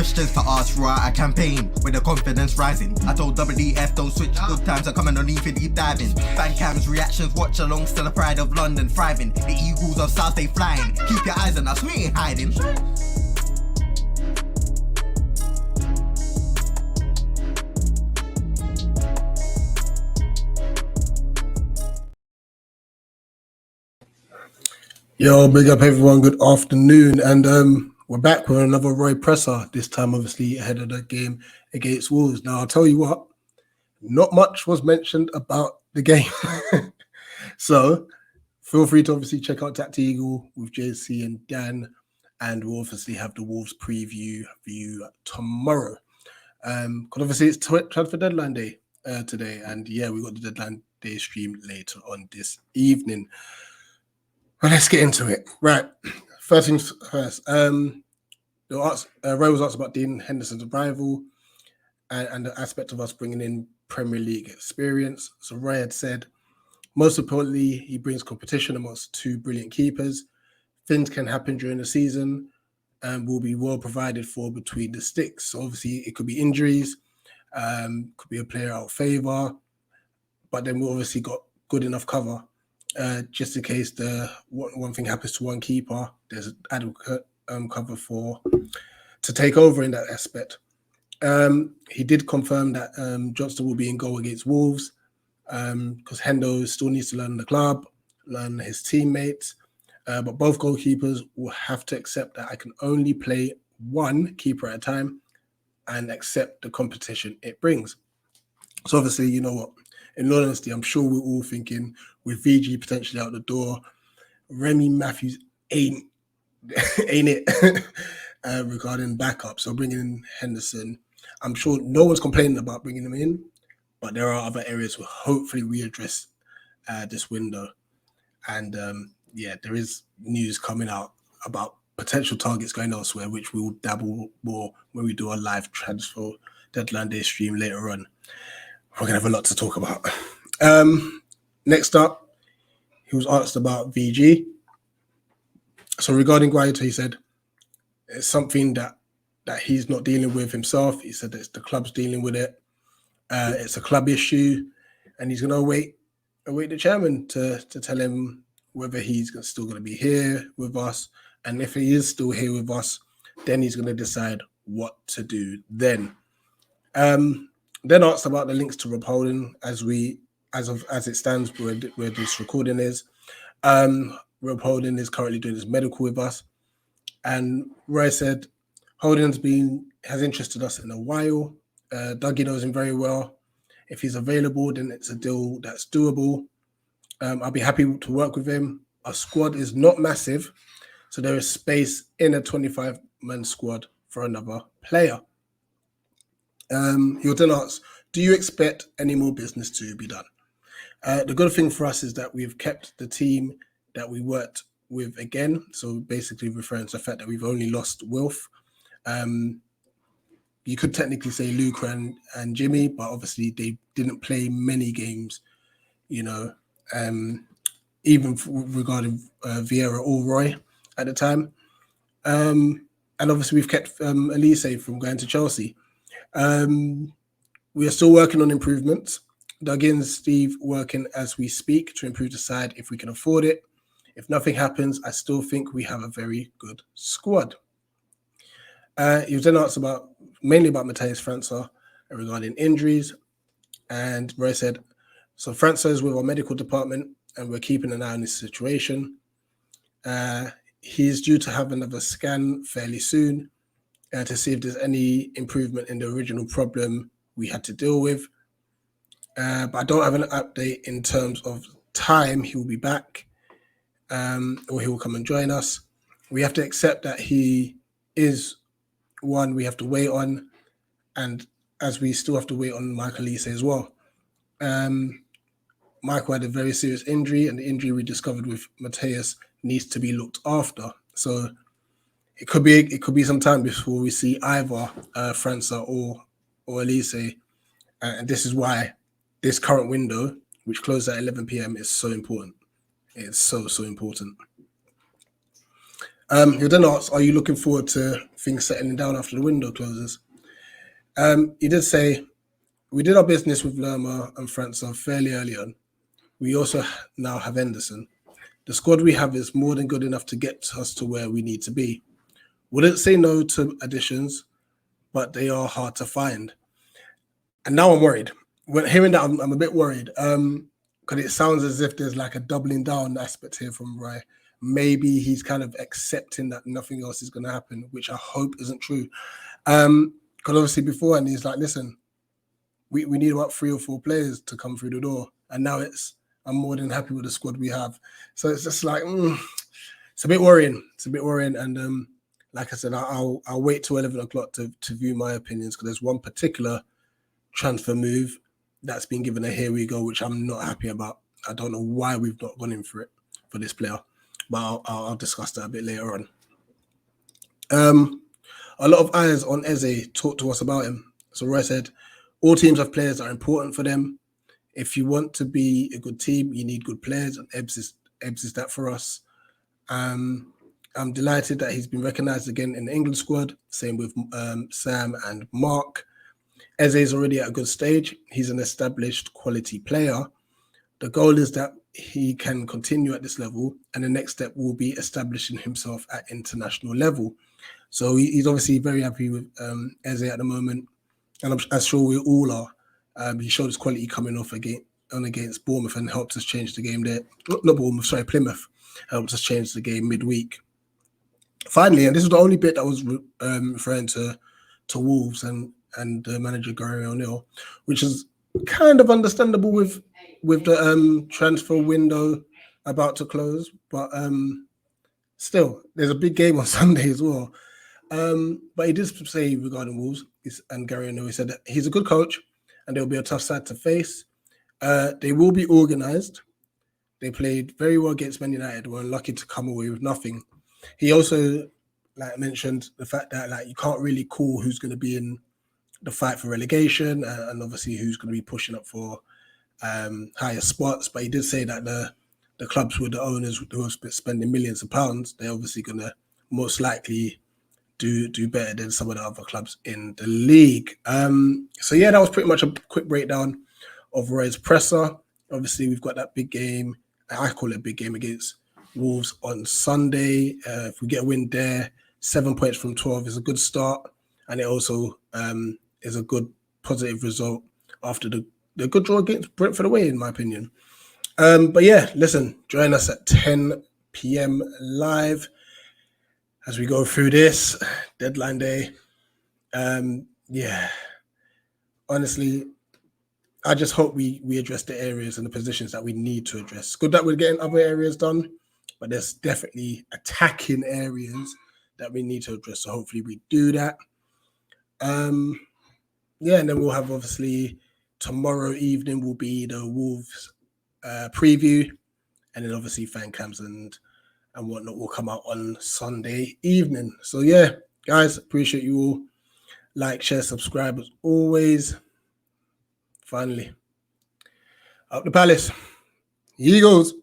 questions to ask throughout a campaign with the confidence rising. I told WDF don't switch, good times are coming on for deep diving. Fan cams, reactions, watch along, still the pride of London thriving. The Eagles of South stay flying. Keep your eyes on us, we ain't hiding. Yo, big up everyone, good afternoon, and we're back with another Roy presser, this time obviously ahead of the game against Wolves. Now I'll tell you what, not much was mentioned about the game. So feel free to obviously check out Tacti Eagle with JC and Dan, and we'll obviously have the Wolves preview tomorrow. Because obviously it's transfer deadline day today, and yeah, we got the deadline day stream later on this evening. Well, let's get into it. Right. First things first. Ray was asked about Dean Henderson's arrival and the aspect of us bringing in Premier League experience. So Ray had said, most importantly, he brings competition amongst two brilliant keepers. Things can happen during the season and will be well provided for between the sticks. So obviously, it could be injuries, could be a player out of favour, but then we obviously got good enough cover. Just in case one thing happens to one keeper, there's adequate cover to take over in that aspect. He did confirm that Johnston will be in goal against Wolves because Hendo still needs to learn the club, learn his teammates, but both goalkeepers will have to accept that I can only play one keeper at a time and accept the competition it brings. So obviously, you know what? In all honesty, I'm sure we're all thinking with VG potentially out the door, Remy Matthews ain't it regarding backup. So bringing in Henderson, I'm sure no one's complaining about bringing him in, but there are other areas where hopefully we address this window. And yeah, there is news coming out about potential targets going elsewhere, which we will dabble more when we do our live transfer deadline day stream later on. We're going to have a lot to talk about. Next up, he was asked about VG. So regarding Guaita, he said it's something that he's not dealing with himself. He said that the club's dealing with it. It's a club issue, and he's going to await the chairman to tell him whether he's still going to be here with us. And if he is still here with us, then he's going to decide what to do then. Then asked about the links to Rob Holding as it stands where this recording is. Rob Holding is currently doing his medical with us, and Roy said Holding's has interested us in a while. Dougie knows him very well. If he's available, then it's a deal that's doable. I'll be happy to work with him. Our squad is not massive, so there is space in a 25-man squad for another player. He will then ask, do you expect any more business to be done? The good thing for us is that we've kept the team that we worked with again. So basically referring to the fact that we've only lost Wilf. You could technically say Luca and Jimmy, but obviously they didn't play many games, you know, even regarding Vieira or Roy at the time. And obviously we've kept Elise from going to Chelsea. We are still working on improvements. Doug and Steve working as we speak to improve the side if we can afford it. If nothing happens, I still think we have a very good squad. He was then asked mainly about Matthias França regarding injuries. And Roy said, so França is with our medical department and we're keeping an eye on his situation. He's due to have another scan fairly soon to see if there's any improvement in the original problem we had to deal with. But I don't have an update in terms of time he will be back or he will come and join us. We have to accept that he is one we have to wait on, and as we still have to wait on Michael Elise as well. Michael had a very serious injury, and the injury we discovered with Matthias needs to be looked after. So it could be some time before we see either França or Elise. And this is why this current window, which closed at 11 p.m, is so important. It's so important. You then asked, are you looking forward to things settling down after the window closes? He did say, we did our business with Lerma and França fairly early on. We also now have Henderson. The squad we have is more than good enough to get us to where we need to be. Wouldn't say no to additions, but they are hard to find. And now I'm worried. When hearing that, I'm a bit worried. Because it sounds as if there's like a doubling down aspect here from Roy. Maybe he's kind of accepting that nothing else is going to happen, which I hope isn't true. Because obviously before, and he's like, listen, we need about 3 or 4 players to come through the door. And now I'm more than happy with the squad we have. So it's just like, it's a bit worrying. It's a bit worrying. And like I said, I'll wait till 11 o'clock to view my opinions, because there's one particular transfer move that's been given a here we go, which I'm not happy about. I don't know why we've not gone in for it for this player, but I'll discuss that a bit later on. A lot of eyes on Eze. Talk to us about him. So Roy said, all teams have players that are important for them. If you want to be a good team, you need good players, and Ebbs is that for us. I'm delighted that he's been recognised again in the England squad. Same with Sam and Mark. Eze is already at a good stage. He's an established quality player. The goal is that he can continue at this level, and the next step will be establishing himself at international level. So he's obviously very happy with Eze at the moment, and I'm sure we all are. He showed his quality coming off against Bournemouth and helped us change the game there. Not Bournemouth, sorry, Plymouth. Helped us change the game midweek. Finally, and this is the only bit that was referring to Wolves and manager Gary O'Neill, which is kind of understandable with the transfer window about to close, but still, there's a big game on Sunday as well. But he did say regarding Wolves and Gary O'Neill, he said that he's a good coach and they'll be a tough side to face. They will be organised. They played very well against Man United. Were lucky to come away with nothing. He also mentioned the fact that you can't really call who's going to be in the fight for relegation and obviously who's going to be pushing up for higher spots. But he did say that the clubs with the owners who are spending millions of pounds, they're obviously going to most likely do better than some of the other clubs in the league. So yeah, that was pretty much a quick breakdown of Roy's presser. Obviously, we've got that big game. I call it a big game against Wolves on Sunday. If we get a win there, 7 points from 12 is a good start. And it also is a good positive result after the good draw against Brentford away, in my opinion. But yeah, listen, join us at 10 p.m. live as we go through this deadline day. Yeah, honestly, I just hope we address the areas and the positions that we need to address. Good that we're getting other areas done, but there's definitely attacking areas that we need to address. So hopefully we do that. Yeah, and then we'll have obviously tomorrow evening will be the Wolves preview, and then obviously fan cams and whatnot will come out on Sunday evening. So yeah, guys, appreciate you all. Like, share, subscribe as always. Finally, up the Palace. Here he goes.